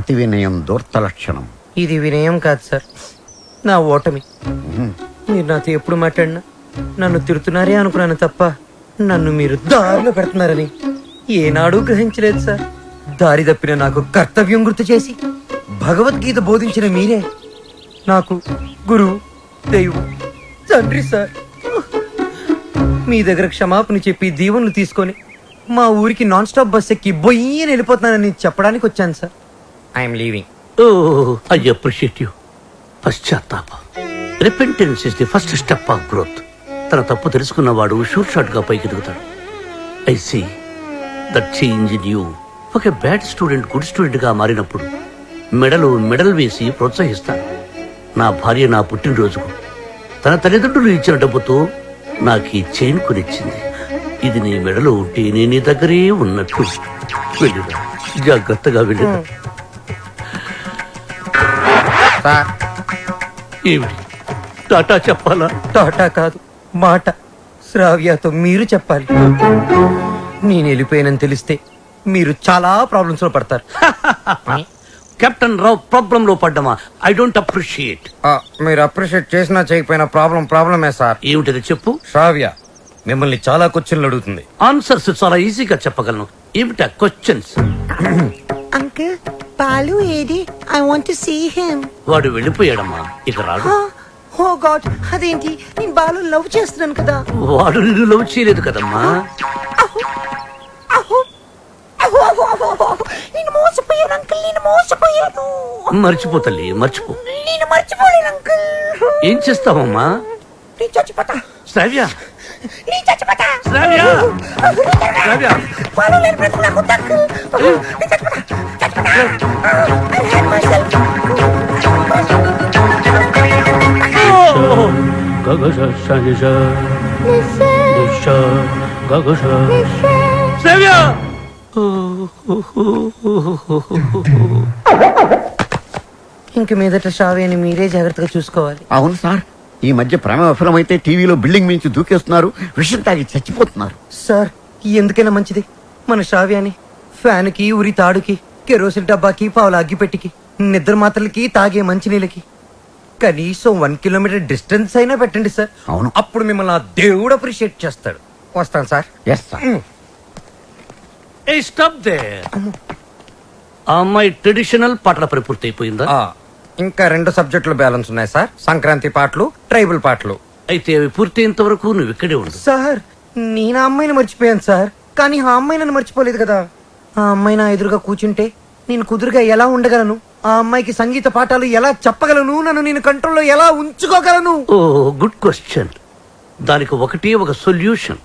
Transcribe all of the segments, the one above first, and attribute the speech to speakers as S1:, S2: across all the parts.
S1: అతి వినయం దూర్త లక్షణం.
S2: ఇది వినయం కాదు సార్, నా ఓటమి. మీరు నాతో ఎప్పుడు మాట్లాడినా నన్ను తిడుతున్నారే అనుకున్నాను తప్ప నన్ను మీరు దారిలో పెడుతున్నారని ఏనాడూ గ్రహించలేదు సార్. దారి తప్పిన నాకు కర్తవ్యం గుర్తు చేసి భగవద్గీత బోధించిన మీరే నాకు గురువు, దైవం, తండ్రి సార్. మీ దగ్గర క్షమాపణ చెప్పి దీవెనలు తీసుకొని మా ఊరికి నాన్ స్టాప్ బస్ ఎక్కి బొయ్యని వెళ్ళిపోతున్నానని చెప్పడానికి వచ్చాను sir. I'm leaving.
S3: I appreciate you. పశ్చాత్తాపం, repentance is the first step of growth. తన తప్పు తెలుసుకున్నవాడు షూర్ షాట్ గా పైకి ఎదుగుతాడు. I see that change in you. ఒక బ్యాడ్ స్టూడెంట్ గుడ్ స్టూడెంట్ గా మారినప్పుడు మెడల్ వేసి ప్రోత్సహిస్తాను. నా భార్య నా పుట్టినరోజుకు తన తల్లిదండ్రులు ఇచ్చిన డబ్బుతో నాకు ఈ చైన్ కొనిచ్చింది. ఇది నీ మెడలో ఉంటే నేను నీ దగ్గరే ఉన్నట్టు. వెళ్ళిరా, జాగ్రత్తగా వెళ్ళిరా. ఏమిటి, టాటా చెప్పాలా?
S2: టాటా కాదు, మాట. శ్రావ్యతో మీరు చెప్పాలి. నేను వెళ్ళిపోయానని తెలిస్తే మీరు చాలా ప్రాబ్లమ్స్ లో పడతారు.
S3: కెప్టెన్ రావు ప్రాబ్లం లో పడ్డమా? I don't appreciate.
S2: మీరు అప్రిషియేట్ చేసినా చేయకపోయినా ప్రాబ్లమే సార్.
S3: ఏమిటది చెప్పు.
S2: శ్రావ్య మిమ్మల్ని చాలా క్వశ్చన్లు అడుగుతుంది.
S3: ఆన్సర్స్ చాలా ఈజీగా చెప్పగలను. ఏమిటా క్వశ్చన్స్?
S4: అంకుల్, బాలు ఏది? I want to see him.
S3: వాడు వెళ్ళిపోయాడమ్మా, ఇక రాడు.
S4: ఓ గాడ్, అదేంటి? నేను బాలు లవ్ చేస్తున్నాను కదా.
S3: వాడు నిన్ను లవ్ చేయలేదు కదమ్మా.
S4: నేను మోసపోయాను అంకుల్, నేను మోసపోయాను.
S3: మర్చిపో తల్లి, మర్చిపో.
S4: నేను మర్చిపోలేను అంకుల్.
S3: ఏం చేస్తావమ్మా?
S4: నేను చచ్చిపోతా.
S3: శ్రావ్య,
S4: నేను చచ్చిపోతా.
S3: శ్రావ్య, శ్రావ్య.
S4: బాలు లేని బ్రతుకు నాకు వద్దు అంకుల్. నేను చచ్చిపోతా. I hate myself.
S3: శ్రావ్య.
S2: ఇంక మీదట శ్రావ్యని మీరే జాగ్రత్తగా చూసుకోవాలి.
S1: అవును సార్, ఈ మధ్య ప్రేమ విఫలమైతే టీవీలో బిల్డింగ్ మించి దూకేస్తున్నారు, విషయం తాగి చచ్చిపోతున్నారు.
S2: సార్, ఎందుకైనా మంచిది మన శ్రావ్యాన్ని ఫ్యాన్ కి, ఉరి తాడుకి, కెరోసిన్ డబ్బాకి, పావుల అగ్గిపెట్టికి, నిద్ర మాత్రలకి, తాగే మంచినీళ్ళకి కనీసం 1 కిలోమీటర్ డిస్టెన్స్ అయినా పెట్టండి సార్.
S1: అవును.
S2: అప్పుడు మిమ్మల్ని ఆ దేవుడు అప్రిషియేట్ చేస్తాడు. వస్తాను sir.
S1: Yes sir.
S3: Hey stop there. ఆ అమ్మాయి ట్రెడిషనల్ పాటల పని పూర్తి అయిపోయిందా?
S2: ఇంకా 2 సబ్జెక్టులు బ్యాలెన్స్ ఉన్నాయి సార్. సంక్రాంతి పాటలు, ట్రైబల్ పాటలు.
S3: అయితే అవి పూర్తయ్యేంత వరకు నువ్వు ఇక్కడే ఉండు.
S2: సార్, నేను ఆ అమ్మాయిని మర్చిపోయాను సార్, కానీ ఆ అమ్మాయి నన్ను మర్చిపోలేదు కదా. ఆ అమ్మాయి నా ఎదురుగా కూర్చుంటే నేను కుదురుగా ఎలా ఉండగలను? ఆ అమ్మాయికి సంగీత పాఠాలు ఎలా చెప్పగలను? నన్ను నేను కంట్రోల్లో ఎలా ఉంచుకోగలను?
S3: ఓ గుడ్ క్వశ్చన్. దానికి ఒకటే ఒక సొల్యూషన్,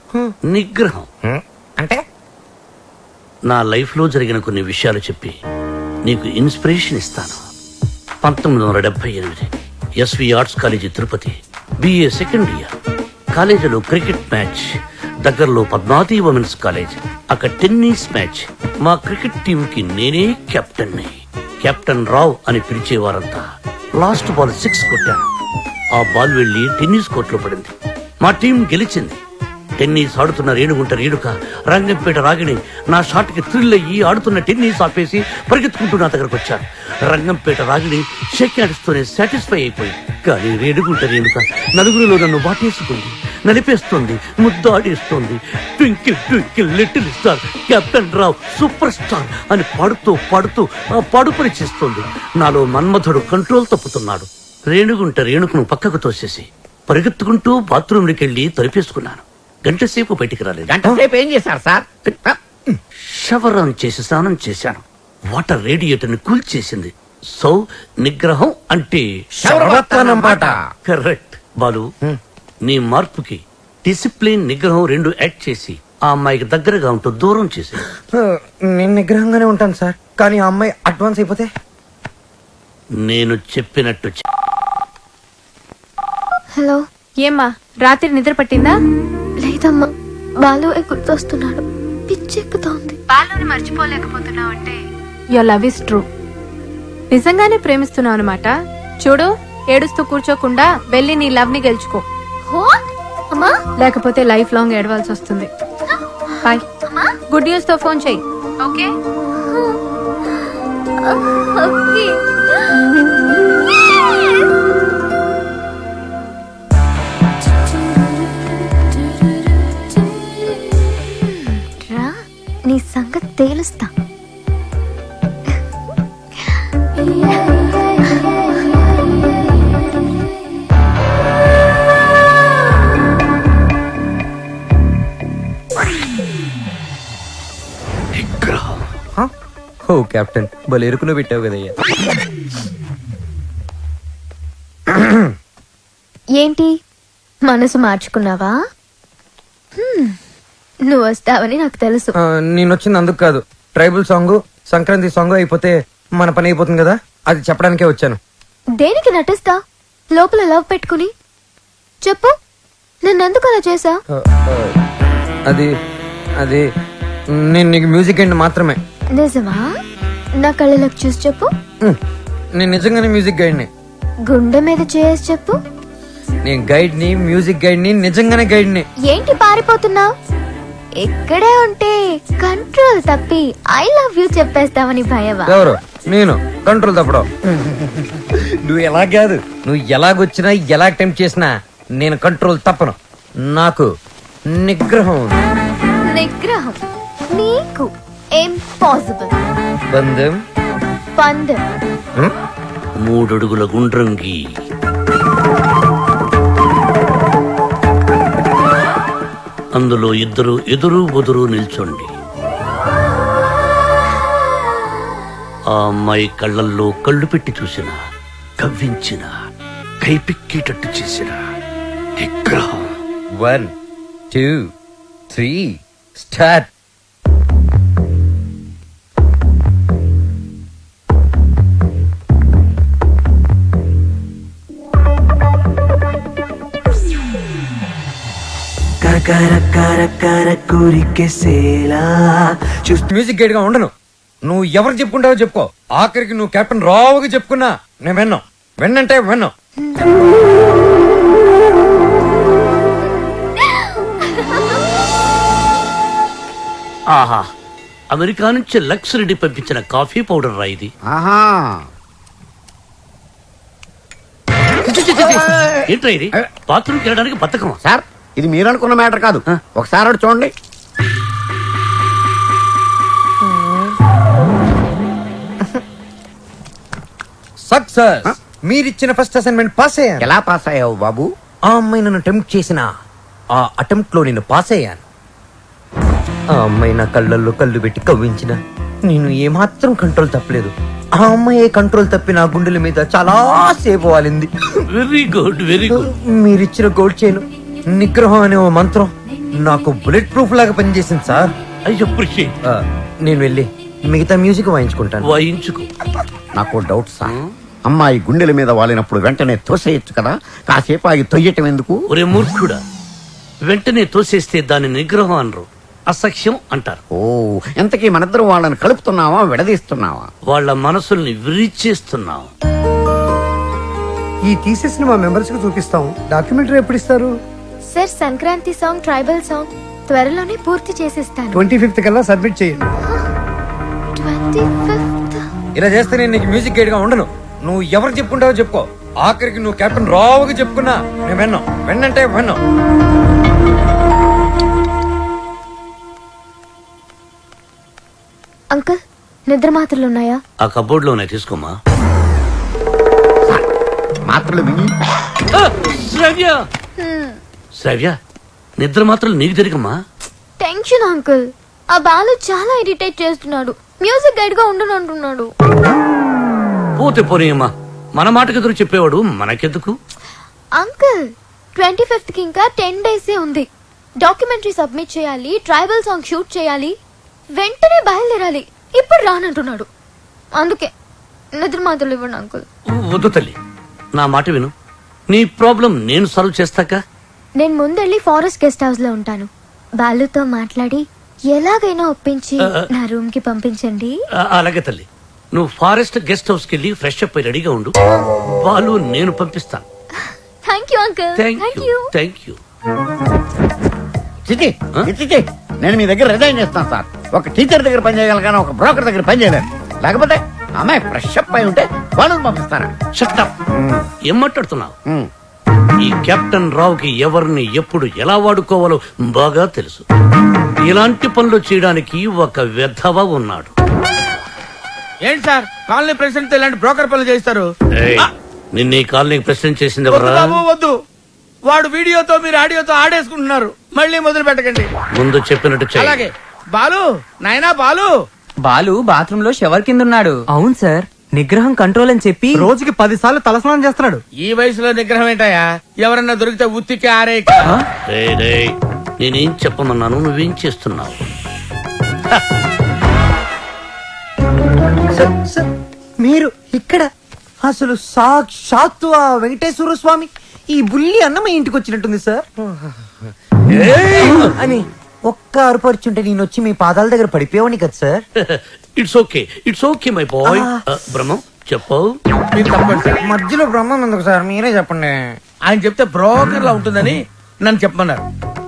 S3: నిగ్రహం.
S2: అంటే
S3: నా లైఫ్ లో జరిగిన కొన్ని విషయాలు చెప్పి నీకు ఇన్స్పిరేషన్ ఇస్తాను. 1978 SV arts college Tirupati, BA second year. కాలేజీలో క్రికెట్ మ్యాచ్, దగ్గరలో పద్మావతి ఉమెన్స్ కాలేజ్. అక్కడ టెన్నిస్ మ్యాచ్. మా క్రికెట్ టీం కి నేనే కెప్టెన్ ని. కెప్టెన్ రావ్ అని పిలిచేవారంతా. లాస్ట్ బాల్ 6 కొట్టాను. ఆ బాల్ వెళ్లి టెన్నిస్ కోర్టులో పడింది. మా టీం గెలిచింది. టెన్నిస్ ఆడుతున్న రేణుగుంట రేణుక, రంగంపేట రాగిణి నా షాట్ కి థ్రిల్ అయ్యి ఆడుతున్న టెన్నిస్ ఆపేసి పరిగెత్తుకుంటూ నా దగ్గరకు వచ్చారు. రంగంపేట రాగిణి షేక్ హ్యాండ్స్తోనే సాటిస్ఫై అయిపోయింది. కానీ రేణుగుంట రేణుక నలుగురిలో నన్ను వాటేసుకుంది, నలిపేస్తుంది, ముద్దాడేస్తుంది. Twinkle twinkle little star, captain Rao super star అని పాడుతూ పాడుతూ ఆ పాడుపని చేస్తుంది. నాలో మన్మధుడు కంట్రోల్ తప్పుతున్నాడు. రేణుగుంట రేణుకను పక్కకు తోసేసి పరిగెత్తుకుంటూ బాత్రూంలోకి వెళ్లి తలిపేసుకున్నాను. గంటసేపు బయటికి రాలేదు.
S1: గంటసేపు ఏం చేశారు సార్?
S3: షవర్ ఆన్ చేసి స్నానం చేశాను. వాటర్ రేడియేటర్ ని కూల్ చేసింది. సో నిగ్రహం అంటే కరెక్ట్. బాలు, నీ మార్పుకి డిసిప్లిన్, నిగ్రహం 2 యాక్ట్ చేసి ఆ అమ్మాయికి దగ్గరగా ఉంటూ దూరం చేసి.
S2: నేను నిగ్రహంగానే ఉంటాను సార్, కానీ ఆ అమ్మాయి అడ్వాన్స్ అయిపోతే?
S3: నేను చెప్పినట్టు
S5: హలో.
S6: ఏమ్మా, రాత్రి నిద్ర పట్టిందా?
S5: లేదమ్మా, బాలు గుర్తొస్తున్నాడు, పిచ్చెక్కుతోంది.
S6: బాలుని మర్చిపోలేకపోతున్నావు అంటే యువర్ లవ్ ఇస్ ట్రూ. నిజంగానే ప్రేమిస్తున్నావు అనమాట. చూడు, ఏడుస్తూ కూర్చోకుండా వెళ్ళి నీ లవ్ ని గెలుచుకో. లేకపోతే లైఫ్ లాంగ్ ఏడవాల్సి వస్తుంది. బాయ్. గుడ్ న్యూస్ తో ఫోన్ చెయ్యి. ఓకే.
S5: Okay. రా నీ సంగతి తేలుస్తా.
S3: విగ్రహం.
S2: ఓ కెప్టెన్ భలే ఎరుకులో పెట్టావు కదయ్యా.
S5: ఏంటి మనసు మార్చుకున్నావా? నువ్వు వస్తావని నాకు తెలుసు.
S2: నేను వచ్చింది అందుకు కాదు. ట్రైబల్ సాంగ్ సంక్రాంతి సాంగ్ అయిపోతే మన పని అయిపోతుంది కదా, అది చెప్పడానికే వచ్చాను.
S5: దేనికి నటిస్తా లోపల లవ్ పెట్టుకుని? చెప్పు, నన్నెందుకు అలా చేసా?
S2: అది అది నేను నీకు మ్యూజిక్ అండ్ మాత్రమే.
S5: నిజమా? నా కళ్ళలోకి చూసి చెప్పు.
S2: నేను నిజంగానే మ్యూజిక్ గైడ్ని.
S5: గుండె మీద చేసి చెప్పు.
S2: నేను గైడ్ని, మ్యూజిక్ గైడ్ని, నిజంగానే గైడ్ని.
S5: ఏంటి పారిపోతున్నావు? ఇక్కడే ఉంటే కంట్రోల్ తప్పి ఐ లవ్ యూ చెప్పేస్తావని భయమా?
S2: ఎవరు? నేను కంట్రోల్ తప్పడం. నువ్వు ఎలా కాదు, నువ్వు ఎలాగొచ్చినా ఎలా అటెంప్ట్ చేసినా నేను కంట్రోల్ తప్పను. నాకు నిగ్రహం ఉంది.
S5: నిగ్రహం నీకు ఇంపాసిబుల్.
S2: బంధం
S5: పందెం
S3: 3 అడుగుల గుండ్రంగి. అందులో ఇద్దరు ఎదురు బుదురు నిల్చోండి. ఆ అమ్మాయి కళ్ళల్లో కళ్ళు పెట్టి చూసిన, కవ్వించిన, కైపిక్కేటట్టు చేసిన విగ్రహం.
S2: 1 2 3 స్టార్ట్. మ్యూజిక్ గైడ్ గా ఉండను. నువ్వు ఎవరు చెప్పుకుంటావో చెప్పుకో. ఆఖరికి నువ్వు కెప్టెన్ రావుగా చెప్పుకున్నా నేను విన్నాం. విన్నంటే విన్నాం.
S3: ఆహా, అమెరికా నుంచి లక్స్ రెడ్డి పంపించిన కాఫీ పౌడర్ రా ఇది.
S1: ఆహా,
S3: ఏంట్రా ఇది? బాత్రూమ్కి వెళ్ళడానికి బతకమా?
S1: సార్ ఇది మీరు అనుకున్న మ్యాటర్ కాదు. ఒకసారి అటు చూడండి.
S2: సక్సెస్. మీరిచ్చిన ఫస్ట్ అసైన్మెంట్ పాస్ అయ్యాను.
S1: ఎలా పాస్ అయ్యావు బాబు?
S2: ఆ అమ్మాయి నన్ను అటెంప్ట్ చేసిన ఆ అటెంప్ట్ లో నేను పాస్ అయ్యాను. ఆ అమ్మాయి నా కళ్ళల్లో కళ్ళు పెట్టి కవ్వించిన నేను ఏమాత్రం కంట్రోల్ తప్పలేదు. ఆ అమ్మాయి కంట్రోల్ తప్పి నా గుండెల మీద చాలా సేపు వాలింది.
S3: Very good, very good.
S2: మీరిచ్చిన గోల్డ్ చైన్ నిగ్రహం అనే ఓ మంత్రం నాకు బుల్లెట్ ప్రూఫ్ లాగా పనిచేసింది సార్.
S3: I appreciate.
S2: నేను వెళ్ళి మిగతా మ్యూజిక్ వాయించుకుంటాను.
S3: వాయించుకో.
S1: నాకు డౌట్ సార్. అమ్మాయి గుండెల మీద వాలినప్పుడు వెంటనే తోసేయచ్చు కదా, కాసేపు ఆగి తొయ్యటం ఎందుకు?
S3: ఒరే మూర్ఖుడా, వెంటనే తోసేస్తే దాని నిగ్రహం అనరు, అసఖ్యం అంటారు.
S1: ఓ, ఎంతకీ మనిద్దరం వాళ్ళని కలుపుతున్నావా విడదీస్తున్నావా?
S3: వాళ్ళ మనసుల్ని విరిచేస్తున్నావు.
S7: ఈ థీసిస్ ని మా మెంబర్స్ కు చూపిస్తాం. డాక్యుమెంటరీ ఎప్పుడు ఇస్తారు?
S5: Sir Sankranti song, tribal song త్వరలోనే పూర్తి చేసిస్తాను.
S7: 25th కల్లా సబ్మిట్ చేయండి.
S5: 25th?
S2: ఇలా చేస్తే నేను నీకు మ్యూజిక్ గైడ్ గా ఉండను. నువ్వు ఎవరు చెప్పుకుంటావో చెప్పుకో. ఆఖరికి నువ్వు కెప్టెన్ రావుగా చెప్పుకున్నా నేను విన్నాం. విన్నంటే విన్నాం.
S5: అంకుల్, నిద్ర మాత్రలు ఉన్నాయా?
S3: ఆ కబోర్డ్ లోనే తీసుకోమా.
S1: మాత్రలు మింగి
S3: శ్రవ్య, శ్రవ్య, నిద్ర మాత్రం నీకు జరిగమ్మా.
S5: Tension uncle. ఆ బాలు చాలా ఇరిటేట్ చేస్తున్నాడు. మ్యూజిక్ గైడ్ గా ఉండను అంటున్నాడు.
S3: పోతే పోనీయమ్మా, మన మాటకు ఎదురు చెప్పేవాడు మనకెందుకు?
S5: అంకుల్, 25th కి ఇంకా 10 days ఉంది. డాక్యుమెంటరీ సబ్మిట్ చేయాలి, ట్రైబల్ సాంగ్ షూట్ చేయాలి, వెంటనే బయలుదేరాలి. ఇప్పుడు రానంటున్నాడు. అందుకే నిద్ర మాత్రలు ఇవ్వండి అంకుల్.
S3: వద్దు తల్లి, నా మాట విను. నీ ప్రాబ్లం నేను సాల్వ్ చేస్తాక.
S5: నేను ముందెళ్ళి ఫారెస్ట్ గెస్ట్ హౌస్ లో ఉంటాను. బాలుతో మాట్లాడి ఎలాగైనా ఒప్పించి నా రూమ్ కి పంపించండి.
S3: అలాగే తల్లి, నువ్వు ఫారెస్ట్ గెస్ట్ హౌస్ కి వెళ్ళి ఫ్రెష్ అప్ అయి రెడీగా ఉండు. వాళ్ళు నేను పంపిస్తాను.
S5: Thank you uncle.
S3: Thank you, thank you.
S1: చిచి చిచి, నేను మీ దగ్గర రిజైన్ చేస్తాను సార్. ఒక టీచర్ దగ్గర పని చేయగలను కానీ ఒక బ్రోకర్ దగ్గర పని చేయలేను. లేకపోతే అమ్మాయి ఫ్రెష్ అప్ అయి ఉంటే వాళ్ళని పంపిస్తారా?
S3: షట్టప్. ఏం మాట్లాడుతున్నావు? ఈ కెప్టెన్ రావుకి ఎవరిని ఎప్పుడు ఎలా వాడుకోవాలో బాగా తెలుసు. ఇలాంటి పనులు చేయడానికి ఒక వెధవ ఉన్నాడు.
S8: ఏంటి సార్ కాలనీ ప్రెసిడెంట్ ఇలాంటి బ్రోకర్ పనులు చేస్తారు?
S3: ఏయ్, నిన్న ఈ కాలనీకి ప్రెసిడెంట్ చేసింది
S8: వద్దు
S3: ఎవరా?
S8: బాబు వద్దు. వాడు వీడియోతో మీరు ఆడియోతో ఆడేసుకుంటున్నారు. మళ్ళీ మొదలు పెట్టకండి.
S3: ముందు చెప్పినట్టు చెయ్యి.
S8: అలాగే. బాలు, నాయనా బాలు.
S2: బాలు బాత్రూమ్ లో షవర్ కింద ఉన్నాడు. అవును సార్, నిగ్రహం కంట్రోల్ అని చెప్పి
S7: రోజుకి 10 సార్లు తలస్నానం చేస్తున్నాడు.
S8: ఈ వయసులో నిగ్రహం ఏంటయ్యా? ఎవరన్నా దొరికితే ఉత్తికి ఆరే.
S3: రేయ్, రేయ్, నేనేం చెప్పమన్నాను, నువ్వేం చేస్తున్నావు?
S2: సార్, మీరు ఇక్కడ అసలు సాక్షాత్తు ఆ వెంకటేశ్వర స్వామి ఈ బుల్లి అన్నమయ్య ఇంటికి వచ్చినట్టుంది సార్ అని ఒక్క అరుపరుచుంటే నేను వచ్చి మీ పాదాల దగ్గర పడిపోయావని కదా sir.
S3: It's okay my boy. Brahmam చెప్పు.
S8: మీరు తప్పండి సార్.
S2: మధ్యలో బ్రహ్మం ఎందుకు సార్, మీరే చెప్పండి.
S8: ఆయన చెప్తే బ్రోకర్ లా ఉంటుందని నన్ను చెప్పమన్నారు.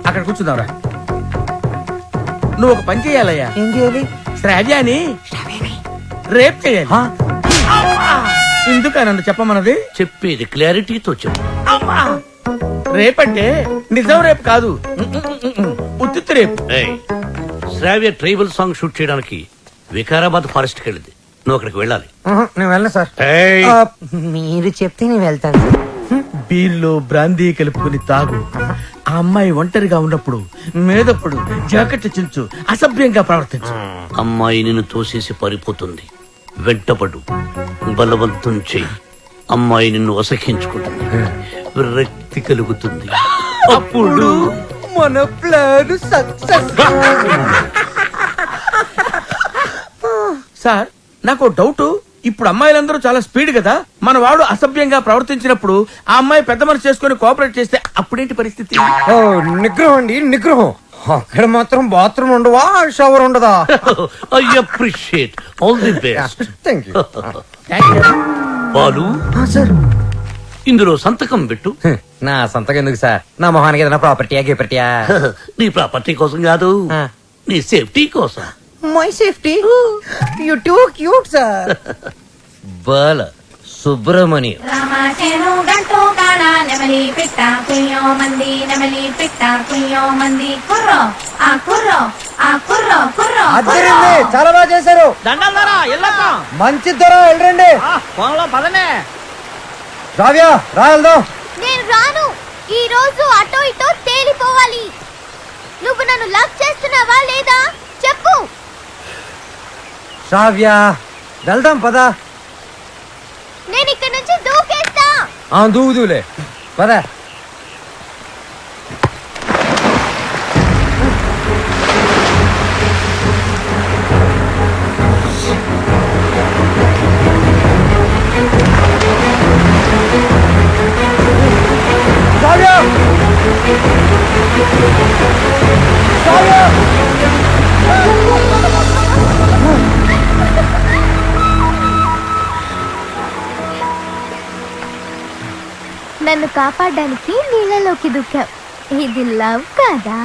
S8: అక్కడ కూర్చుందాంరా. నువ్వు ఒక పని చేయాలయ్యా.
S2: ఏం చేయాలి?
S8: శ్రావ్యాని రేప్ చేయాలి. ఎందుకు నన్ను చెప్పమన్నది?
S3: చెప్పేది క్లారిటీతో చెప్పు.
S8: రేపంటే నిజం రేపు కాదు, ఉత్తిత్తు రేపు.
S3: ఏయ్, శ్రావ్య ట్రైబల్ సాంగ్ షూట్ చేయడానికి వికారాబాద్ ఫారెస్ట్ కి వెళ్ళింది. నువ్వు అక్కడికి వెళ్ళాలి.
S2: నేను వెళ్ళను సార్.
S3: ఏయ్,
S2: మీరు చెప్తే నేను వెళ్తాను సార్.
S8: బీర్లో బ్రాందీ కలుపుకుని తాగు. ఆ అమ్మాయి ఒంటరిగా ఉన్నప్పుడు మేదప్పుడు జాకెట్ చించు, అసభ్యంగా ప్రవర్తించు.
S3: అమ్మాయి నిన్ను తోసేసి పారిపోతుంది. వెంటపడు, బలవంతం చెయ్యి. అమ్మాయి నిన్ను అసహించుకుంటుంది, విరక్తి కలుగుతుంది. అప్పుడు
S2: మన ప్లాన్ సక్సెస్.
S8: సార్ నాకు డౌట్. ఇప్పుడు అమ్మాయిలందరూ చాలా స్పీడ్ కదా. మన వాడు అసభ్యంగా ప్రవర్తించినప్పుడు ఆ అమ్మాయి పెద్ద మనసు చేసుకుని కోఆపరేట్ చేస్తే అప్పుడేంటి పరిస్థితి?
S2: ఓ, నిగ్రహం అండి, నిగ్రహం. అక్కడ మాత్రం బాత్రూమ్ ఉండవా, షవర్ ఉండదా?
S3: I appreciate all the best.
S2: Thank you
S3: Balu,
S2: sir.
S3: ఇందులో సంతకం పెట్టు.
S2: నా సంతకం ఎందుకు సార్? నా మొహానికి ఏదైనా ప్రాపర్టీయా గిపర్టీయా?
S3: నీ ప్రాపర్టీ కోసం కాదు, నీ సేఫ్టీ కోసం.
S2: My safety. You too cute sir.
S3: Bala Subrahmanyam.
S4: రామాచేను గంటూ కాడ నెమలి పిట్ట కుయ్యో మంది నెమలి పిట్ట కుయ్యో మంది కుర్రో ఆ కుర్రో ఆ కుర్రో కుర్రో
S2: అద్దరింది, చాలా బాగా చేశారు.
S8: దండాలరా ఎల్లక
S2: మంచి ధర వెళ్ళండి.
S8: పొలంలో పదనే.
S2: రావ్యా, రా వెళ్దాం.
S5: నేను రాను. ఈ రోజు అటో ఇటో తేలిపోవాలి. నువ్వు నన్ను లవ్ చేస్తున్నావా లేదా చెప్పు.
S2: రావ్యా, వెళ్దాం పదా.
S5: నేను ఇక్కడ నుంచి దూకేస్తా.
S2: దూదులే పద. రావ్యా, రావ్యా.
S5: నన్ను కాపాడడానికి నీళ్ళలోకి దూకావు. ఇది లవ్ కదా?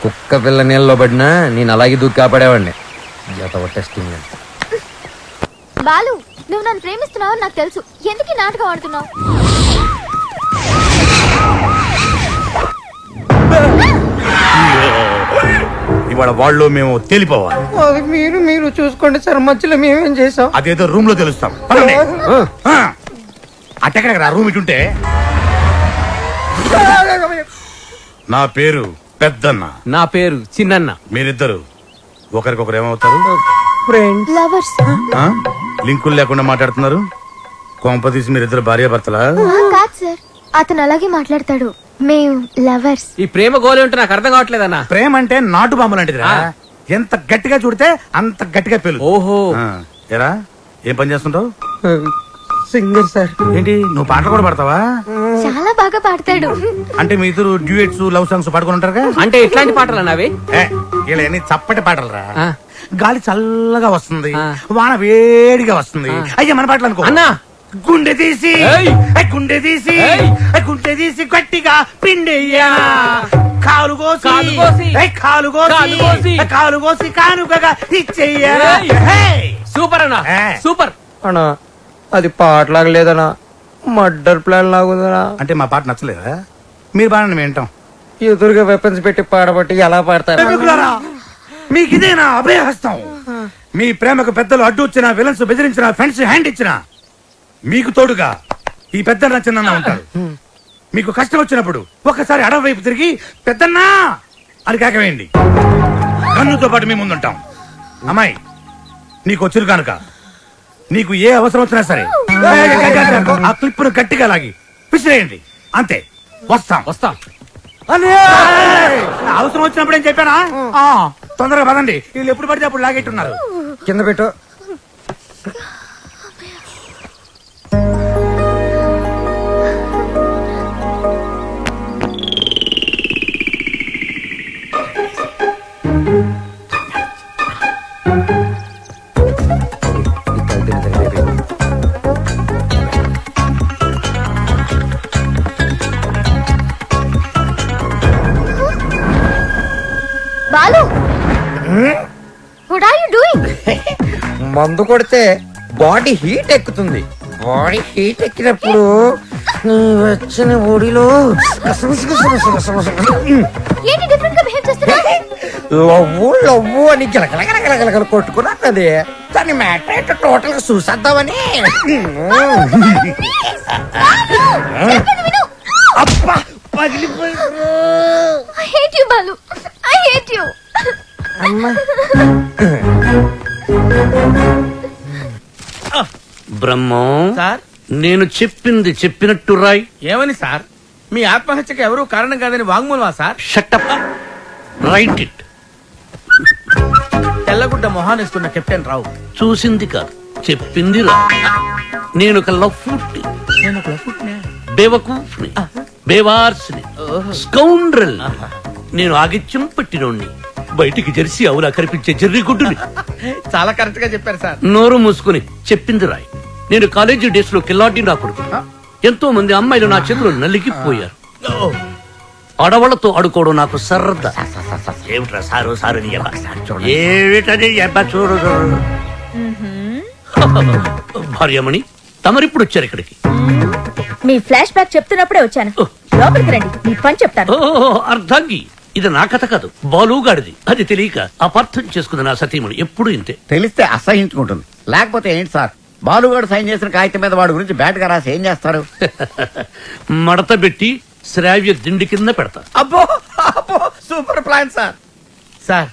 S2: కుక్క పిల్ల నీళ్ళలో పడినా నేను అలాగే దూకి కాపాడేవాడిని. టెస్టింగ్.
S5: బాలు, నువ్వు నన్ను ప్రేమిస్తున్నావు నాకు తెలుసు. ఎందుకు ఈ నాటకం ఆడుతున్నావు?
S9: ఇవాళ వాళ్ళు మేము తేలిపోవాలి.
S2: అది మీరు చూసుకోండి సార్, మధ్యలో మేమేం చేసాం?
S9: అదేదో రూమ్ లో తెలుస్తాం. అట్టెక్కడ రూమ్ ఇటుంటే. నా పేరు పెద్దన్న.
S2: నా పేరు చిన్నన్న.
S9: మీరిద్దరు ఒకరికొకరు ఏమవుతారు?
S5: లవర్స్.
S9: ఆ? లింకులు లేకుండా మాట్లాడుతున్నారు. కొంప తీసి మీరిద్దరు భార్యాభర్తలా?
S5: కాదు సార్, అతను అలాగే మాట్లాడతాడు. మేము లవర్స్.
S2: ఈ ప్రేమ గోలి ఉంటే నాకు అర్థం కావట్లేదన్నా.
S9: ప్రేమ అంటే నాటు బాంబు లాంటిదిరా. ఎంత గట్టిగా చూడితే అంత గట్టిగా పేలు.
S2: ఓహో.
S9: ఎరా, ఏం పని చేస్తుంటావు?
S2: Singer sir.
S9: ఏంటి, నువ్వు పాటలు కూడా పాడతావా?
S5: చాలా బాగా పాడతాడు.
S9: అంటే మీ ఇద్దరు డ్యూయెట్స్, లవ్ సాంగ్స్ పాడుకుని ఉంటారుగా?
S2: అంటే ఎట్లాంటి పాటలు అన్నవి?
S9: ఇలా అన్ని చప్పటి పాటలు రా. గాలి చల్లగా వస్తుంది, వాన వేడిగా వస్తుంది. అయ్యా మన పాటలు అనుకో.
S2: అన్నా,
S9: గుండె తీసి గుండె తీసి గుండె తీసి గట్టిగా పిండెయ్యా. కాలు కోసి
S8: కాలు కోసి.
S9: ఏయ్, కాలు కోసి
S8: కాలు కోసి.
S9: కాలు కోసి కానుకగా ఇచ్చెయ్యా
S8: సూపర్ అన్నా
S9: ఏ.
S8: సూపర్.
S2: అన్నా అది పాటలాగా లేదనా మర్డర్ ప్లాన్ లాగుదనా
S9: అంటే మా పాట నచ్చలేదా? మీరు బాగా మేము వింటాం.
S2: ఎదురుగా వెపన్స్ పెట్టి పాడబట్టి ఎలా పాడతారు
S9: ప్రేమికులారా, మీకు ఇదేనా అభయహస్తం? మీ ప్రేమకు పెద్దలు అడ్డు వచ్చిన, విలన్స్ బెదిరించిన, ఫ్రెండ్స్ హ్యాండ్ ఇచ్చిన, మీకు తోడుగా ఈ పెద్దన్న చిన్న ఉంటారు. మీకు కష్టం వచ్చినప్పుడు ఒక్కసారి అడవి వైపు తిరిగి పెద్దన్నా అని కేకవేయండి. కన్నుతో పాటు మీ ముందుంటాం. అమ్మాయి నీకు వచ్చిరు కనుక నీకు ఏ అవసరం వచ్చినా సరే ఆ క్లిప్పును గట్టిగా లాగి విసిరేయండి. అంతే. వస్తాం
S8: వస్తా.
S9: అవసరం వచ్చినప్పుడు ఏం చెప్పానా? తొందరగా పదండి, వీళ్ళు ఎప్పుడు పడితే అప్పుడు లాగెట్టున్నారు.
S2: కింద పెట్టు.
S5: Balu what are you doing?
S2: మందు కొడితే బాడీ హీట్ ఎక్కుతుంది. బాడీ హీట్ ఎక్కినప్పుడు నీ వచ్చిన బాడీలో
S5: ఏంటి డిఫరెంట్ గా బిహేవ్ చేస్తున్నావు?
S2: లవ్వు లవ్వు అని గలగలగలగలగల కొట్టుకున్నది. దాని మ్యాటర్ ఏంటో టోటల్ గా చూసేద్దామని.
S9: అబ్బా పగిలిపోయి.
S5: I hate you, Balu. I hate you.
S3: Brahmam,
S8: sir
S3: నేను చెప్పింది చెప్పినట్టు రాయ్.
S8: ఏమని సార్? మీ ఆత్మహత్యకు ఎవరూ కారణం కాదని వాంగ్మూలమా సార్?
S3: Shut up, write it.
S8: తెల్లగుడ్డ మొహానేసుకున్న కెప్టెన్ రావు
S3: చూసింది కాదు, చెప్పింది రా. నేను ఒక లఫ్ఫుట్ని,
S8: నేను ఒక లఫుట్నే.
S3: బేవకూఫ్ని, బేవార్స్ని, స్కౌండ్రల్. నేను ఆగిత్యం పట్టినోణ్ణి, బయటికి జెర్సీ అవులా కనిపించే జెర్రిగుడ్డుని.
S8: చాలా కరెక్ట్ గా చెప్పారు సార్.
S3: నోరు మూసుకుని చెప్పింది రాయ్. నేను కాలేజీ డేస్ లో కిల్లాడి నా కొడుకు. ఎంతో మంది అమ్మాయిలు నా చేతులు నలిగిపోయారు. ఆడవాళ్లతో ఆడుకోవడం నాకు సరదా. ఏమిట్రా సారు సారు నీ యబ్బ? ఏమిటది యబ్బ? చూడు చూడు. భార్యమణి, తమరిప్పుడు వచ్చారు ఇక్కడికి.
S4: మీ ఫ్లాష్ బ్యాక్ చెప్తున్నప్పుడే వచ్చాను. లోపలికి రండి, మీ పని చెప్తాను.
S3: ఓ అర్ధాంగి, ఇది నా కథ కాదు, బాలుగాడిది. అది తెలియక అపార్థం చేసుకుంది నా సతీమణి. ఎప్పుడు ఇంతే.
S1: తెలిస్తే అసహించుకుంటుంది. లేకపోతే ఏంటి సార్, బాలుగాడు సైన్ చేసిన కాగితం మీద వాడి గురించి బ్యాట్ గా రాసి ఏం చేస్తారు?
S3: మడత పెట్టి శ్రావ్య దిండి కింద పెడతా.
S8: అబ్బో అబ్బో, super plan sir. Sir,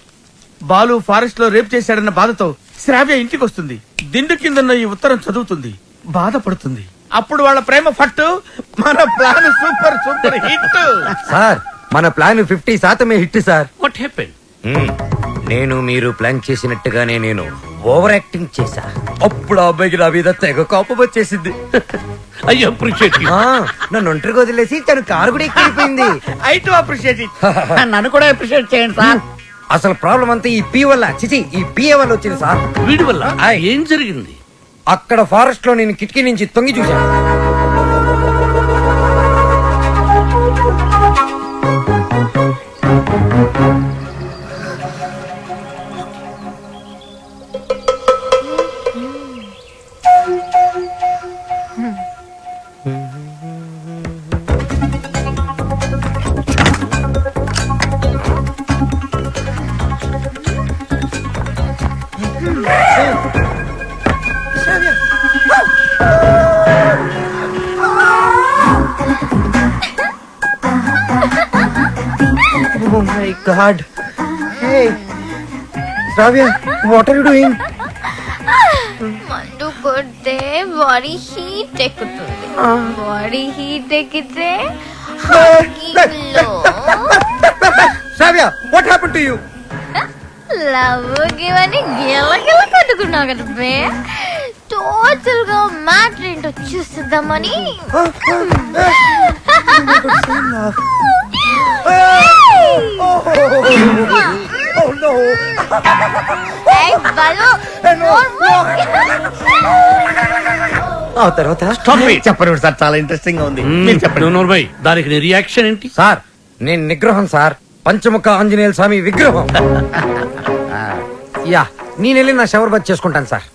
S8: Balu forest లో రేప్ చేశాడన్న బాధతో శ్రావ్య ఇంటికి వస్తుంది. దిండు కిందన్న ఈ ఉత్తరం చదువుతుంది, బాధపడుతుంది. అప్పుడు వాళ్ళ ప్రేమ ఫట్టు. మన plan super super hit.
S2: Sir, మన plan 50% hit sir.
S3: What happen?
S2: నేను మీరు ప్లాన్ చేసినట్టుగానే నేను ఓవర్ యాక్టింగ్ చేశా. అప్పుడు ఆ అబ్బాయికి నా మీద తెగ కోపం వచ్చేసింది.
S3: I appreciate you.
S2: నన్ను ఒంటరిగా వదిలేసి తను కారు కూడా ఎక్కిపోయింది.
S8: I too appreciate it.
S1: నన్ను కూడా అప్రిషియేట్ చేయండి సార్.
S2: అసలు ప్రాబ్లం అంతా ఈ పీ వల్ల, చిచి ఈ పిఏ వల్ల వచ్చింది సార్.
S3: వీడి వల్ల ఏం జరిగింది?
S2: అక్కడ ఫారెస్ట్ లో నేను కిటికీ నుంచి తొంగి చూశాను. Oh my God! Hey, Shravya, what are you doing?
S5: మందు కొడితే బాడీ హీట్ ఎక్కుతుంది. బాడీ హీట్ ఎక్కితే
S2: Shravya, what happened to you?
S5: Love గివని గిలగిల కట్టుకున్నావు కదా బే. టోటల్ గా మ్యాటర్ ఏంటో చూస్తుందామని.
S2: Oh no! ఆ తర్వాత
S1: చెప్పండి సార్, చాలా ఇంట్రెస్టింగ్ గా ఉంది. మీరు చెప్పండి.
S3: నోర్మై, దానికి నీ రియాక్షన్ ఏంటి?
S2: సార్, నేను నిగ్రహం సార్, పంచముఖ ఆంజనేయుల స్వామి విగ్రహం. యా, నేను వెళ్ళి నా షవర్ బాత్ చేసుకుంటాను సార్.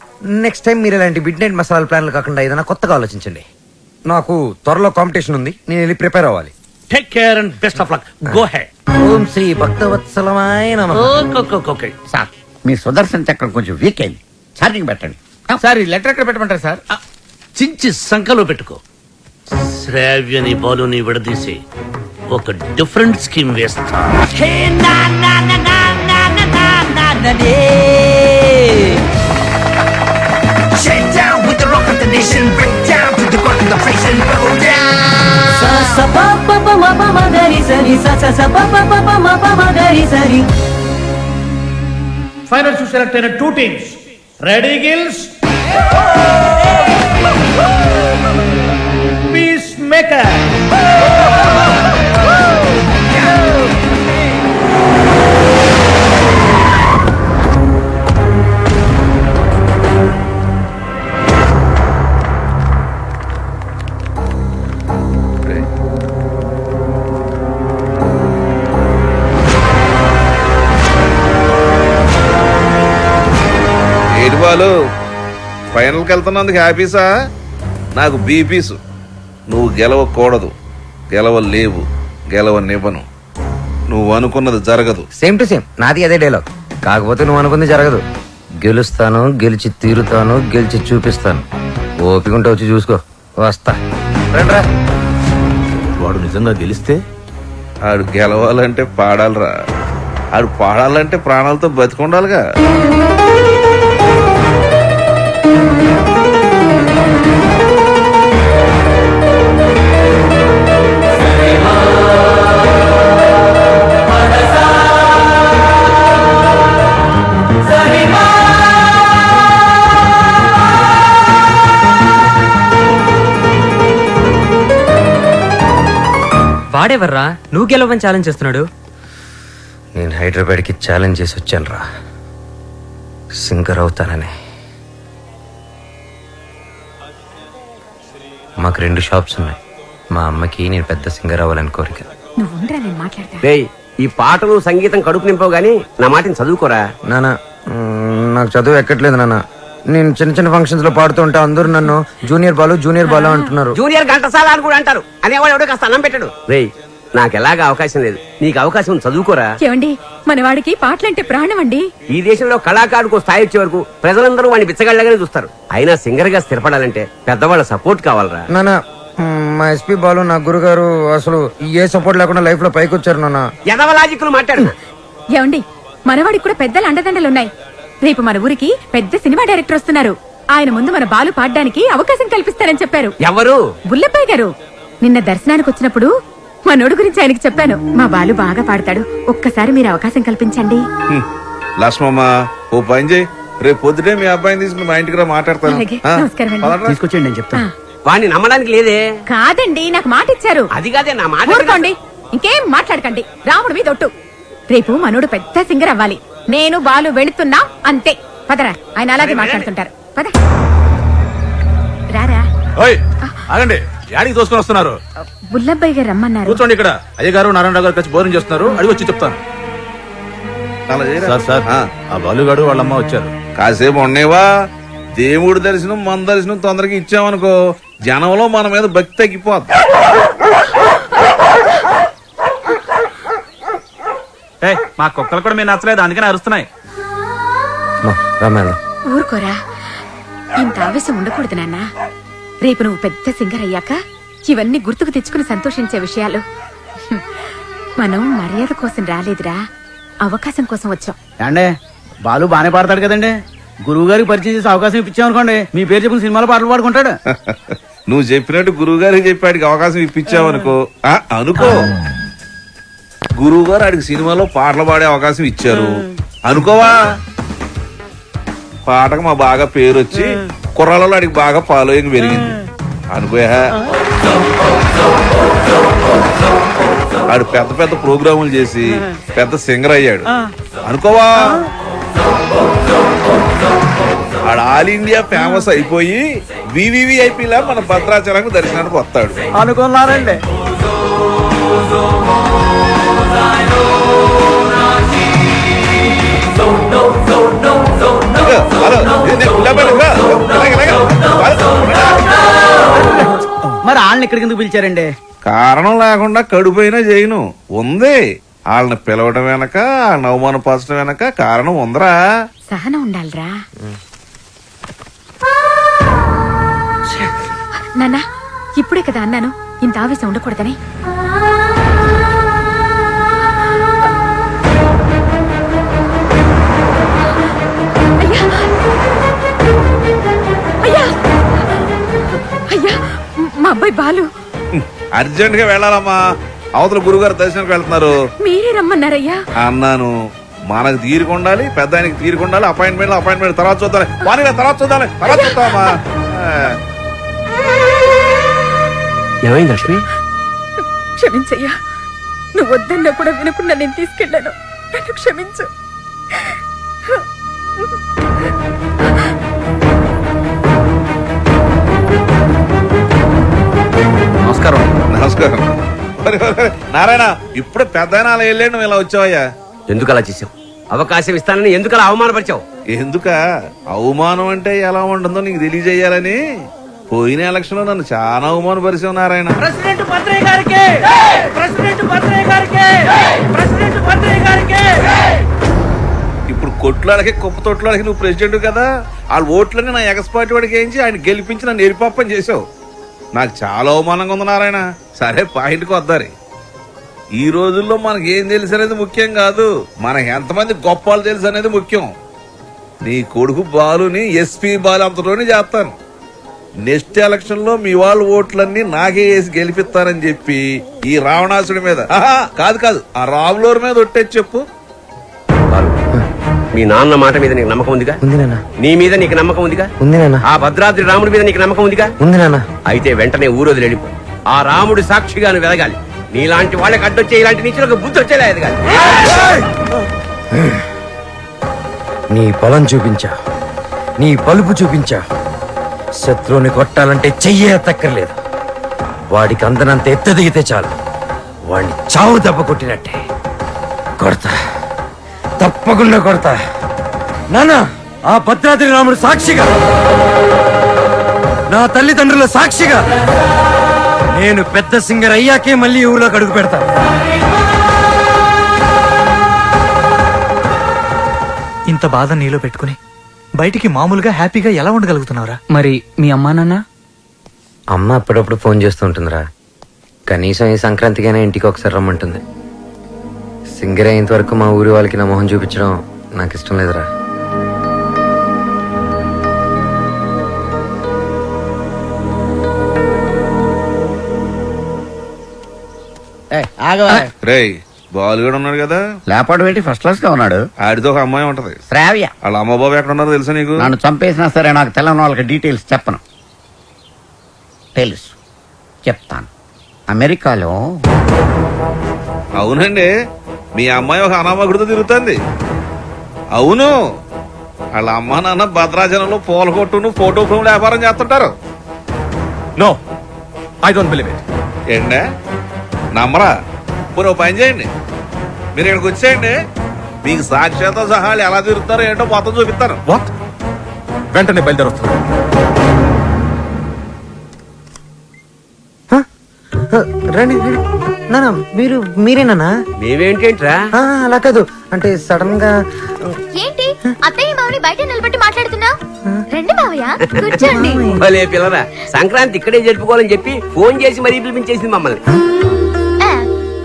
S2: నెక్స్ట్ టైం మీరు ఇలాంటి మిడ్ నైట్ మసాలా ప్లాన్లు కాకుండా ఏదైనా కొత్తగా ఆలోచించండి. నాకు త్వరలో కాంపిటీషన్ ఉంది, నేను వెళ్ళి ప్రిపేర్ అవ్వాలి.
S3: Take care and best of luck. Go ahead.
S2: ఓం శ్రీ భక్తవత్సలమాయ నమః.
S3: ఓకే.
S1: సార్ మీ సుదర్శన్ చక్రం కొంచెం వీక్ అయింది, ఛార్జింగ్ పెట్టండి.
S8: సార్ ఈ లెటర్ ఎక్కడ పెట్టమంటారు సార్?
S3: చించి సంకలో పెట్టుకో. శ్రావ్యని బాలుని విడదీసి ఒక డిఫరెంట్ స్కీమ్ వేస్తా.
S8: ఫైనల్ టు సెలెక్ట్ అయిన 2 teams. Ready gills, piece maker.
S10: ఏంటి బాలు, ఫైనల్కి వెళ్తున్నందుకు హ్యాపీసా? నాకు బీపీసు. నువ్వు గెలవకూడదు, గెలవలేవు, గెలవనివ్వను. నువ్వు అనుకున్నది జరగదు.
S2: సేమ్ టు సేమ్ నాది అదే డైలాగ్. కాకపోతే నువ్వు అనుకుంది జరగదు. గెలుస్తాను, గెలిచి తీరుతాను, గెలిచి చూపిస్తాను. ఓపిక ఉంటే వచ్చి చూసుకో. వస్తా. రండ్రా.
S9: వాడు నిజంగా గెలిస్తే
S10: ఆడు గెలవాలంటే పాడాలరా. ఆడు పాడాలంటే ప్రాణాలతో బతికొండాలిగా.
S2: వాడెవర్రా నువ్వు గెలవని ఛాలెంజ్ చేస్తున్నాడు? నేను హైదరాబాద్కి ఛాలెంజ్ చేసి వచ్చాను రా, సింగర్ అవుతానని. మాకు 2 షాప్స్ ఉన్నాయి. మా అమ్మకి నేను పెద్ద సింగర్ అవ్వాలని కోరిక.
S11: ఈ పాటలు సంగీతం కడుపు నింపవు గానీ నా మాటని చదువుకోరా.
S2: నాన్న, నాకు చదువు ఎక్కట్లేదు నాన్న. నేను చిన్న చిన్న ఫంక్షన్స్ లో పాడుతూ ఉంటే అందరూ నన్ను జూనియర్ బాలు అంటున్నారు.
S11: జూనియర్ ఘంటసాల అని కూడా అంటారు. అనేవాడు ఎవడో కాస్త అన్నం పెట్టాడు. రేయ్, నాకు ఎలాగా అవకాశం లేదు, నీకు అవకాశం ఉంది, చదువుకోరా.
S6: ఏమండి, మనవాడికి పాటలంటే ప్రాణం అండి.
S11: ఈ దేశంలో కళాకారుడికి స్థాయి వచ్చే వరకు ప్రజలందరూ వాడిని బిచ్చగాళ్ళగానే చూస్తారు. అయినా సింగర్ గా స్థిరపడాలంటే పెద్దవాళ్ళ సపోర్ట్ కావాలరా.
S2: నాన్న, మా ఎస్పీ బాలు నా గురుగారు అసలు ఏ సపోర్ట్ లేకుండా లైఫ్ లో పైకి వచ్చారు నాన్న.
S11: ఎదవలాజిక్లు మాట్లాడు.
S6: ఏమండి, మనవాడికి కూడా పెద్దల అండదండలున్నాయి. రేపు మన ఊరికి పెద్ద సినిమా డైరెక్టర్ వస్తున్నారు. ఆయన ముందు మన బాలు పాడడానికి అవకాశం కల్పిస్తారని చెప్పారు.
S11: ఎవరు?
S6: బుల్లబ్బాయి గారు. నిన్న దర్శనానికి వచ్చినప్పుడు మనోడు గురించి ఆయనకి చెప్పాను. మా బాలు బాగా పాడతాడు, ఒక్కసారి మీరు అవకాశం కల్పించండి.
S10: లక్ష్మమ్మ, ఓ పని చేయి, రేపు పొద్దుటే మీ అబ్బాయిని తీసుకుని మా ఇంటికి రా, మాట్లాడతాను.
S6: అలాగే, నమస్కారం అండి.
S9: తీసుకొచ్చేయండి నేను చెప్తాను.
S11: వాడిని నమ్మడానికి లేదే.
S6: కాదండి, నాకు మాట ఇచ్చారు.
S11: అది కాదే నా మాట.
S6: ఊరుకోండి, ఇంకేం మాట్లాడకండి. రాముడు మీద ఒట్టు. రేపు మనోడు పెద్ద సింగర్ అవ్వాలి. నేను బాలు వెళుతున్నా అంతే. పదరా, ఆయన అలాగే మాట్లాడుతుంటారు. పద రారా.
S9: ఆగండి, యాడికి తోసుకొని వస్తున్నారు?
S6: బుల్లబ్బాయి గారు రమ్మన్నారు.
S9: కూర్చోండి ఇక్కడ. అయ్యగారు నారాయణరావు గారు కలిసి భోజనం చేస్తున్నారు, అడిగి వచ్చి చెప్తాను.
S10: అలా చేయరా?
S9: సార్ సార్, ఆ బాలుగాడు వాళ్ళమ్మ వచ్చారు.
S10: కాసేపు ఉండేవా? దేవుడి దర్శనం మన దర్శనం తొందరగా ఇచ్చామనుకో, జనంలో మన మీద భక్తి తగ్గిపోద్ది.
S9: మా కుక్కలు కూడా మీరు నచ్చలేదు, అందుకని అరుస్తున్నాయి.
S6: ఊరుకోరా, ఇంత ఆవేశం ఉండకూడదు నాన్న. రేపు నువ్వు పెద్ద సింగర్ అయ్యాక ఇవన్నీ గుర్తుకు తెచ్చుకుని సంతోషించే విషయాలు. మనం మర్యాద కోసం రాలేదురా, అవకాశం కోసం వచ్చాం.
S7: అంటే బాలు బానే పాడతాడు కదండి. గురువు గారికి పరిచయం చేసి అవకాశం ఇప్పించామనుకోండి, మీ పేరు చెప్పిన సినిమాలో పాటలు పాడుకుంటాడు.
S10: నువ్వు చెప్పినట్టు గురువు గారికి చెప్పాడికి అవకాశం ఇప్పించావనుకో, అనుకో గురువు గారు ఆడికి సినిమాలో పాటలు పాడే అవకాశం ఇచ్చారు అనుకోవా, పాటకు మా బాగా పేరు వచ్చి కుర్రాలలో ఆడికి బాగా ఫాలోయింగ్ పెరిగింది అనుకోయా. ఆడు పెద్ద పెద్ద ప్రోగ్రాములు చేసి పెద్ద సింగర్ అయ్యాడు అనుకోవా. ఆడు ఆల్ ఇండియా ఫేమస్ అయిపోయి VVVIP లా మన భద్రాచలంకు దర్శనానికి వస్తాడు
S7: అనుకున్నారండి. మరి వాళ్ళని ఇక్కడికి ఎందుకు పిలిచారండి?
S10: కారణం లేకుండా కడుపైనా చేయను ఉంది. వాళ్ళని పిలవడం వెనక, వాళ్ళని అవమానపరచడం వెనక కారణం ఉందరా.
S6: సహనం ఉండాలిరా. నాన్న, ఇప్పుడే కదా అన్నాను ఇంత ఆవేశం ఉండకూడదని. అయ్యా! అయ్యా, మా అబ్బాయి బాలు.
S10: అర్జెంట్ గా వెళ్ళాలమ్మా, అవతల గురుగారు దర్శనానికి వెళ్తున్నారు.
S6: మీరే రమ్మన్నారయ్యా.
S10: అన్నాను, మనకు తీరుకుండాలి, పెద్ద ఆయనకి తీరుకుండాలి. అపాయింట్మెంట్ తర్వాత చూద్దాం, తర్వాత చూద్దామా.
S11: ఏమైంది లక్ష్మి?
S6: క్షమించయ్యా, నువ్వు వద్దన్నా కూడా వినకుండా నేను తీసుకెళ్ళాను. నన్ను క్షమించు.
S10: నమస్కారం. నారాయణ, ఇప్పుడు పెద్ద ఆయన అలా వెళ్ళాడు, నువ్వు ఇలా వచ్చావయ్యా?
S11: ఎందుకు అలా చేసావు? అవకాశం ఇస్తానని ఎందుకు అలా అవమానపరిచావు?
S10: ఎందుక అవమానం అంటే ఎలా ఉంటుందో నీకు తెలియజేయాలని. పోయిన ఎలక్షన్ లో నన్ను చాలా అవమానపరిచావు నారాయణ.
S2: ప్రెసిడెంట్ భద్రయ్య గారికి, ప్రెసిడెంట్ భద్రయ్య గారికి, ప్రెసిడెంట్ భద్రయ్య గారికి.
S10: ఇప్పుడు కొట్లాడకి కుప్ప తొట్లాడకి నువ్వు ప్రెసిడెంట్ కదా, వాళ్ళ ఓట్లన్నీ నా ఎగస్పాటి వాడికి వేయించి ఆయన గెలిపించి నన్ను ఎరిపాపని చేసావు. నాకు చాలా అవమానంగా ఉంది నారాయణ. సరే, పాయింట్కి వద్దారి. ఈ రోజుల్లో మనకి ఏం తెలుసు అనేది ముఖ్యం కాదు, మనకి ఎంతమంది గొప్పలు తెలుసు అనేది ముఖ్యం. నీ కొడుకు బాలుని ఎస్పీ బాలు అంతలోనే చేస్తాను. నెక్స్ట్ ఎలక్షన్ లో మీ వాళ్ళ ఓట్లన్నీ నాకే వేసి గెలిపిస్తారని చెప్పి ఈ రావణాసుడి మీద, కాదు ఆ రాములూరు మీద ఒట్టేసి చెప్పు.
S11: మీ నాన్న మాట మీద నీకు నమ్మకం ఉందిగా?
S2: ఉంది నాన్న.
S11: నీ మీద నీకు నమ్మకం ఉందిగా?
S2: ఉంది నాన్న.
S11: ఆ భద్రాద్రి రాముడి మీద నీకు నమ్మకం ఉందిగా?
S2: ఉంది నాన్న.
S11: అయితే వెంటనే ఊరోజు వెళ్ళిపో. ఆ రాముడి సాక్షిగా నువ్వు వెలగాలి. నీలాంటి వాళ్ళకి అడ్డొచ్చే ఇలాంటి నీచులకు బుద్ధి వచ్చేలేదు కాదు.
S2: నీ బలం చూపించా, నీ పలుపు చూపించా. శత్రువుని కొట్టాలంటే చెయ్యే ఎత్తక్కర్లేదు. వాడికి అందనంత ఎత్తు దిగితే చాలు, వాడిని చావు దెబ్బ కొట్టినట్టే కొడతా, తప్పకుండా కొడతా. నాన్న, ఆ భద్రాద్రి రాముడు సాక్షిగా, నా తల్లిదండ్రుల సాక్షిగా, నేను పెద్ద సింగర్ అయ్యాకే మళ్ళీ ఊళ్ళోకి అడుగు పెడతా.
S12: ఇంత బాధ నీలో పెట్టుకుని బయటికి మామూలుగా హ్యాపీగా ఎలా ఉండగలుగుతున్నావురా?
S2: మరి మీ అమ్మా నాన్న? అమ్మ అప్పుడప్పుడు ఫోన్ చేస్తూ ఉంటుందిరా. కనీసం ఈ సంక్రాంతికైనా ఇంటికి ఒకసారి రమ్మంటుంది. సింగర్ అయ్యేంత వరకు మా ఊరి వాళ్ళకి నా మొహం చూపించడం నాకు ఇష్టం లేదురా.
S10: రేయ్, బాలు కూడా ఉన్నాడు కదా?
S1: లేపాడు ఏంటి, ఫస్ట్ క్లాస్ గా ఉన్నాడు.
S10: ఆడితో ఒక అమ్మాయి ఉంటది,
S1: శ్రావ్య.
S10: వాళ్ళ అమ్మ బాబు ఎక్కడ ఉన్నారో తెలుసా నీకు?
S1: నన్ను చంపేసినా సరే నాకు తెల్లని వాళ్ళకి డీటెయిల్స్ చెప్పను. తెలుసు, చెప్తాను. అమెరికాలో.
S10: అవునండి, మీ అమ్మాయి ఒక అనామకుడితో తిరుగుతుంది. అవును, వాళ్ళ అమ్మ నాన్న భద్రాచలంలో పూల కొట్టును ఫోటో ఫ్రేమ్ వ్యాపారం చేస్తుంటారు.
S12: No, I don't believe it.
S10: ఏంటే నమ్మరా? పూర్వ పని చేయండి, మీరు ఇక్కడికి వచ్చేయండి, మీకు సాక్ష్యాలతో సహా ఎలా తిరుగుతారో ఏంటో మొత్తం చూపిస్తాను.
S12: వాట్? వెంటనే బయలుదేరొస్తాను.
S2: రండి నానా, మీరేనా?
S11: మేమేంటేంట్రా?
S2: అలా కాదు, అంటే సడన్ గా.
S5: ఏంటి అత్తయ్య మామని బయట నిలబెట్టి మాట్లాడుతున్నా? రండి మావయ్య, కూర్చోండి.
S11: భలే పిల్లరా, సంక్రాంతి ఇక్కడే జరుపుకోవాలని చెప్పి ఫోన్ చేసి మరీ పిలిపించేసింది మమ్మల్ని.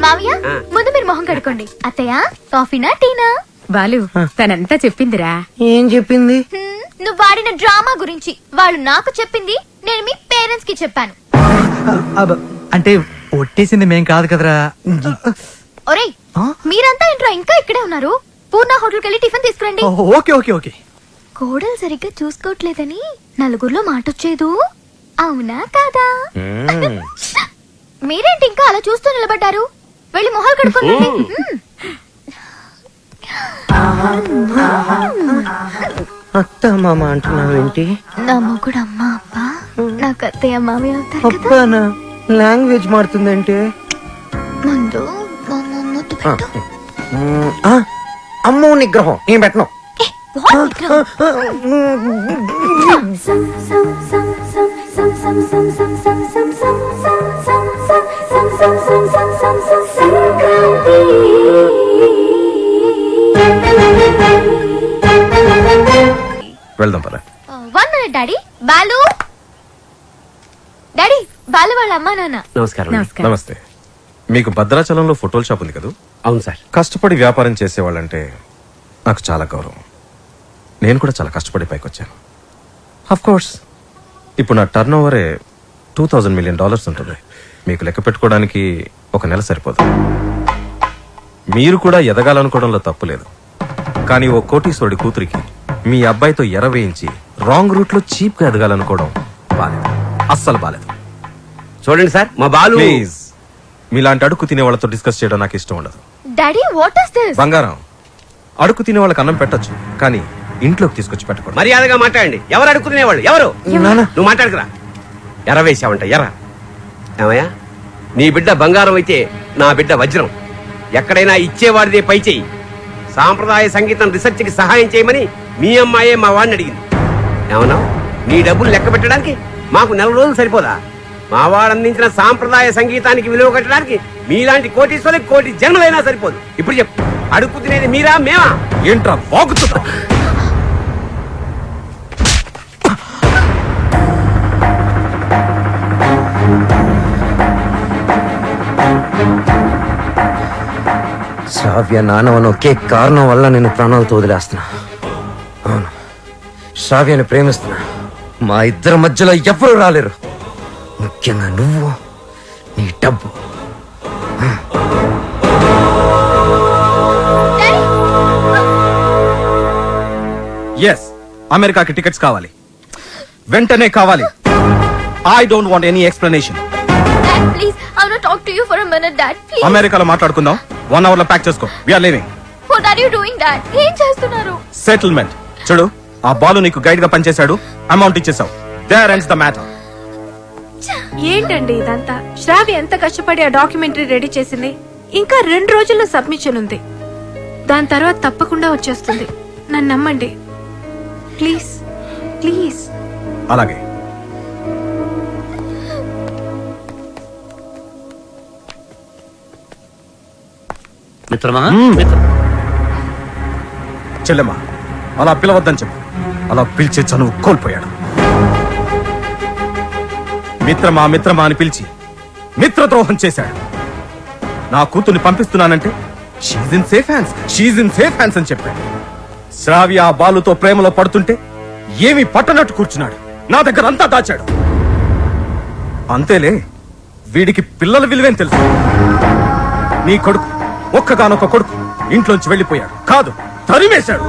S5: మావయ్య, ముందు మీరు మొహం కడుకోండి. అత్తయ్య, కాఫీనా టీనా?
S6: బాలు, తనంతా చెప్పిందిరా.
S2: ఏం చెప్పింది?
S5: నువ్వు వాడిన డ్రామా గురించి. వాళ్ళు నాకు చెప్పింది, నేను మీ పేరెంట్స్ కి చెప్పాను.
S12: అంటే ఒట్టేసింది మేం కాదు కదరా.
S5: ఒరేయ్, మీరంతా ఏంట్రా ఇంకా ఇక్కడే ఉన్నారు? పూర్ణ హోటల్కి వెళ్ళి టిఫిన్ తీసుకురండి.
S12: Okay okay okay.
S5: కోడలు సరిగ్గా చూసుకోవట్లేదని నలుగురిలో మాటొచ్చేదు, అవునా కాదా? మీరేంటి ఇంకా అలా చూస్తూ నిలబడ్డారు? వెళ్ళి మొహాలు కడుక్కోండి.
S2: అత్త మామ అంటున్నావేంటి?
S5: నా మొగుడు అమ్మ అబ్బా, నాకు అత్తయ్య మామయ్య అవుతారు కదా.
S2: లాంగ్వేజ్ మారుతుందంటే
S5: ముందు ముద్దు పెట్టు.
S2: అమ్మో నిగ్రహం నేను పెట్టను.
S13: వెళ్దాం పద.
S5: 1 minute daddy. Balu daddy, Balu వాళ్ళ అమ్మా నాన్న.
S11: నమస్కారం.
S13: నమస్తే. మీకు భద్రాచలంలో ఫోటోల షాప్ ఉంది కదా?
S11: అవును సార్.
S13: కష్టపడి వ్యాపారం చేసేవాళ్ళంటే నాకు చాలా గౌరవం. నేను కూడా చాలా కష్టపడి పైకి వచ్చాను. అఫ్ కోర్స్ ఇప్పుడు నా టర్న్ ఓవరే $2000 మిలియన్ ఉంటుంది. మీకు లెక్క పెట్టుకోవడానికి ఒక నెల సరిపోదు. మీరు కూడా ఎదగాలనుకోవడంలో తప్పు లేదు. కానీ ఓ కోటీశ్వరుడి కూతురికి మీ అబ్బాయితో వేయించి రాంగ్ రూట్ లో చీప్ గా ఎదగాలనుకోవడం బాలేదు, అస్సలు బాలేదు.
S11: చూడండి సార్, మా బాలు.
S13: ప్లీజ్, మీలాంటి అడుగు తినే వాళ్ళతో డిస్కస్ చేయడం నాకు ఇష్టం ఉండదు.
S5: Daddy, what is this?
S13: బంగారం, అడుగు తినే వాళ్ళకి అన్నం పెట్టొచ్చు, కానీ ఇంట్లోకి తీసుకొచ్చి పెట్టకూడదు.
S11: మర్యాదగా మాట్లాడండి. ఎవరు అడుక్కునేవాళ్ళు? ఎవరు? నువ్వు మాట్లాడుకురా. ఎర్ర వేసావంట, ఎర్ర. ఏమయ్యా, నీ బిడ్డ బంగారం అయితే నా బిడ్డ వజ్రం. ఎక్కడైనా ఇచ్చేవాడిదే పై చెయ్యి. సాంప్రదాయ సంగీతం రీసెర్చ్ కి సహాయం చేయమని మీ అమ్మాయే మా వాడిని అడిగింది. ఏమన్నా, నీ డబ్బులు లెక్క పెట్టడానికి మాకు 4 రోజులు సరిపోదా? మా వాడు అందించిన సాంప్రదాయ సంగీతానికి విలువ కట్టడానికి మీలాంటి కోటీశ్వరులకు 1 కోటి జన్మలైనా సరిపోదు. ఇప్పుడు చెప్పు, అడుక్కు తినేది మీరా మేమా?
S13: ఏంట్రా వాగుతున్నా?
S2: శ్రావ్య నానవను ఒకే కారణం వల్ల నేను ప్రాణాలతో వదిలేస్తున్నా. అవును, శ్రావ్యని ప్రేమిస్తున్నా. మా ఇద్దరి మధ్యలో ఎవరు రాలేరు, ముఖ్యంగా నువ్వు, నీ డబ్బు.
S13: ఎస్, అమెరికాకి టికెట్స్ కావాలి, వెంటనే కావాలి. I don't want any explanation.
S5: Dad, please, I want to talk to you for a minute, Dad, please.
S13: అమెరికాలో మాట్లాడుకుందాం. 1 hour లో ప్యాక్ చేసుకో. We are living.
S5: What are you doing, Dad? ఏం చేస్తున్నారు?
S13: సెటిల్మెంట్. చూడు, ఆ బాలు నీకు గైడ్ గా పనిచేశాడు, అమౌంట్ ఇచ్చేసావు. There ends the matter.
S6: ఏంటండి ఇదంతా? శ్రావ్య ఎంత కష్టపడి ఆ డాక్యుమెంటరీ రెడీ చేసింది. ఇంకా 2 రోజుల్లో సబ్మిషన్ ఉంది. దాని తర్వాత తప్పకుండా వచ్చేస్తుంది. నన్ను నమ్మండి ప్లీజ్, ప్లీజ్.
S13: అలాగే.
S3: మిత్రమా,
S13: చెల్లెమ్మా, అలా పిలవద్దని చెప్పు. అలా పిలిచే చనువు కోల్పోయాడు. మిత్రమా మిత్రమా అని పిలిచి మిత్రద్రోహం చేశాడు. నా కూతుర్ని పంపిస్తున్నానంటే she's in safe hands, she's in safe hands అని చెప్పాడు. శ్రావ్య ఆ బాలుతో ప్రేమలో పడుతుంటే ఏమీ పట్టనట్టు కూర్చున్నాడు. నా దగ్గర అంతా దాచాడు. అంతేలే, వీడికి పిల్లల విలువేం తెలుసు. నీ కొడుకు, ఒక్కగానొక్క కొడుకు ఇంట్లోంచి వెళ్ళిపోయాడు కాదు, తరిమేశాడు.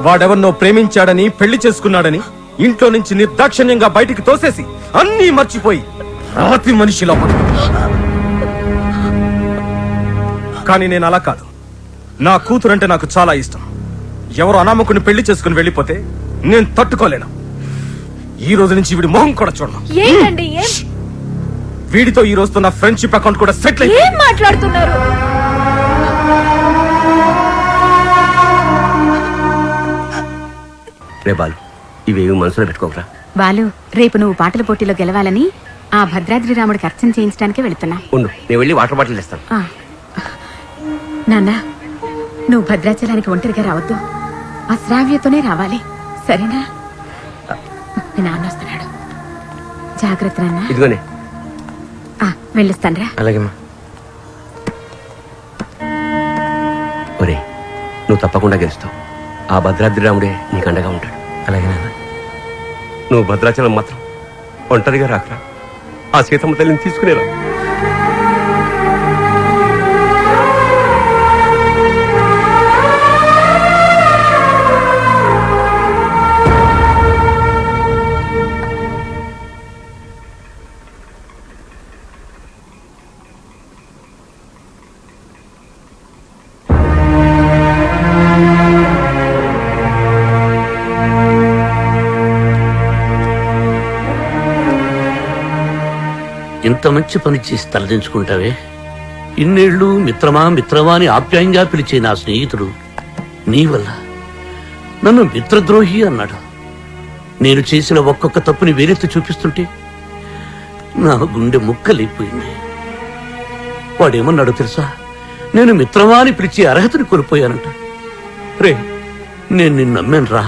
S13: వాడెవరినో ప్రేమించాడని, పెళ్లి చేసుకున్నాడని ఇంట్లో నుంచి నిర్దాక్షిణ్యంగా బయటికి తోసేసి అన్నీ మర్చిపోయి రాతి మనిషిలో కానీ నేను అలా కాదు. నా కూతురంటే నాకు చాలా ఇష్టం. ఎవరో అనామకుని పెళ్లి చేసుకుని వెళ్ళిపోతే నేను తట్టుకోలేను. ఈ రోజు నుంచి వీడి మొహం కూడా చూడను.
S6: ఏంటండి ఏం
S13: వీడితో ఈ రోజుతో నా ఫ్రెండ్షిప్ అకౌంట్ కూడా సెటిల్
S6: ఏం మాట్లాడుతున్నారు?
S11: రే బాలు, ఇవేవి మనసులో పెట్టుకోకరా.
S6: బాలు, రేపు నువ్వు పాటల పోటీలో గెలవాలని ఆ భద్రాద్రి రాముడికి అర్చన చేయించడానికి వెళుతున్నా.
S11: ఉండు, నేను వెళ్ళి వాటర్ బాటిల్ ఇస్తాను.
S6: నాన్న, నువ్వు భద్రాచలానికి ఒంటరిగా రావద్దు. ఆ శ్రావ్యతోనే రావాలి, సరేనా? మీ నాన్న వస్తున్నాడు, జాగ్రత్త నాన్న.
S11: ఇదిగోనే.
S6: వెళ్ళొస్తానరా.
S2: అలాగేమ్మా.
S11: ఒరే, నువ్వు తప్పకుండా గెలుస్తావు. ఆ భద్రాద్రి రాముడే నీకు అండగా ఉంటాడు.
S2: అలాగే నాన్న.
S11: నువ్వు భద్రాచలం మాత్రం ఒంటరిగా రాకరా. ఆ సీతమ్మ తల్లిని తీసుకునేరా.
S3: ఇంత మంచి పని చేసి తలదించుకుంటావే. ఇన్నేళ్లు మిత్రమా మిత్రమా అని ఆప్యాయంగా పిలిచే నా స్నేహితుడు నీ వల్ల నన్ను మిత్రద్రోహి అన్నాడు. నేను చేసిన ఒక్కొక్క తప్పుని వేలెత్తి చూపిస్తుంటే నా గుండె ముక్కలైపోయింది. వాడేమన్నాడు తెలుసా? నేను మిత్రమా అని పిలిచే అర్హతని కోల్పోయానంట. రే, నేను నిన్ను నమ్మాను రా.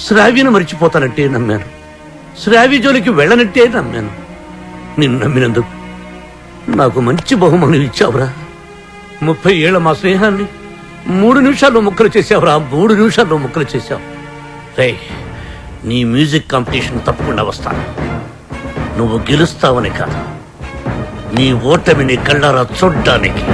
S3: శ్రావ్యను మరిచిపోతానంటే నమ్మాను. శ్రావ్య జోలికి వెళ్ళనంటే నమ్మాను. నిన్ను నమ్మినందుకు నాకు మంచి బహుమానం ఇచ్చావురా. 30 ఏళ్ల మా స్నేహాన్ని 3 నిమిషాల్లో ముక్కలు చేసావురా. 3 నిమిషాల్లో ముక్కలు చేశావు. రే, నీ మ్యూజిక్ కాంపిటీషన్ తప్పకుండా వస్తాను. నువ్వు గెలుస్తావని కాదు, నీ ఓటమిని కళ్ళారా చూడ్డానికి.